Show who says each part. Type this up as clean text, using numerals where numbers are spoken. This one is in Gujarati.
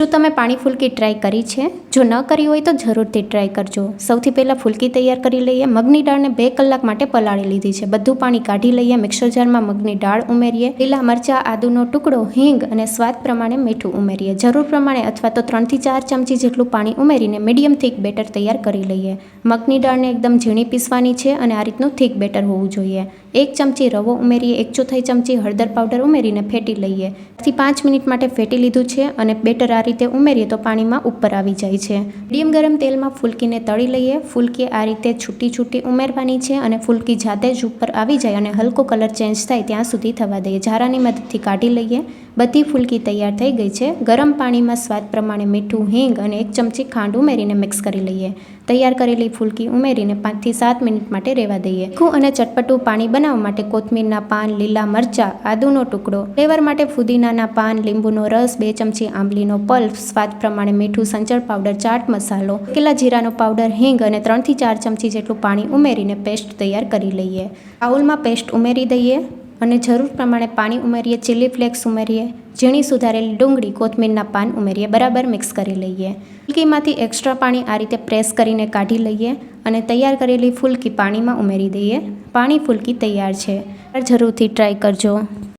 Speaker 1: જો તમે પાણી ફુલકી ટ્રાય કરી છે? જો ન કરી હોય તો જરૂરથી ટ્રાય કરજો. સૌથી પહેલાં ફુલકી તૈયાર કરી લઈએ. મગની દાળને 2 કલાક માટે પલાળી લીધી છે. બધું પાણી કાઢી લઈએ. મિક્સર જારમાં મગની દાળ ઉમેરીએ. લીલા મરચાં, આદુનો ટુકડો, હિંગ અને સ્વાદ પ્રમાણે મીઠું ઉમેરીએ. જરૂર પ્રમાણે અથવા તો 3 થી 4 ચમચી જેટલું પાણી ઉમેરીને મીડિયમ થીક બેટર તૈયાર કરી લઈએ. મગની દાળને એકદમ ઝીણી પીસવાની છે અને આ રીતનું થીક બેટર હોવું જોઈએ. 1 ચમચી રવો ઉમેરીએ. 1/4 ચમચી હળદર પાવડર ઉમેરીને ફેટી લઈએ. 5 મિનિટ માટે ફેટી લીધું છે અને બેટર આ રીતે ઉમેરીએ તો પાણીમાં ઉપર આવી જાય છે. મીડિયમ ગરમ તેલમાં ફુલકીને તળી લઈએ. ફુલકી આ રીતે છૂટી છૂટી ઉમેરવાની છે અને ફુલકી જાતે જ ઉપર આવી જાય અને હલકો કલર ચેન્જ થાય ત્યાં સુધી થવા દઈએ. ઝારાની મદદથી કાઢી લઈએ. બધી ફુલકી તૈયાર થઈ ગઈ છે. ગરમ પાણીમાં સ્વાદ પ્રમાણે મીઠું, હિંગ અને 1 ચમચી ખાંડ ઉમેરીને મિક્સ કરી લઈએ. તૈયાર કરેલી ફુલકી ઉમેરીને 5 થી 7 મિનિટ માટે રહેવા દઈએ. તીખું અને ચટપટું પાણી બનાવવા માટે કોથમીરના પાન, લીલા મરચાં, આદુનો ટુકડો, ફ્લેવર માટે ફુદીનાના પાન, લીંબુનો રસ, 2 ચમચી આંબલીનો પલ્પ, સ્વાદ પ્રમાણે મીઠું, સંચળ પાવડર, ચાટ મસાલો, શેકેલા જીરાનો પાવડર, હિંગ અને 3 થી 4 ચમચી જેટલું પાણી ઉમેરીને પેસ્ટ તૈયાર કરી લઈએ. બાઉલમાં પેસ્ટ ઉમેરી દઈએ અને જરૂર પ્રમાણે પાણી ઉમેરીએ. ચીલી ફ્લેક્સ ઉમેરીએ. ઝીણી સુધારેલી ડુંગળી, કોથમીરના પાન ઉમેરીએ. બરાબર મિક્સ કરી લઈએ. ફુલકીમાંથી એક્સ્ટ્રા પાણી આ રીતે પ્રેસ કરીને કાઢી લઈએ અને તૈયાર કરેલી ફુલકી પાણીમાં ઉમેરી દઈએ. પાણી ફુલકી તૈયાર છે. જરૂરથી ટ્રાય કરજો.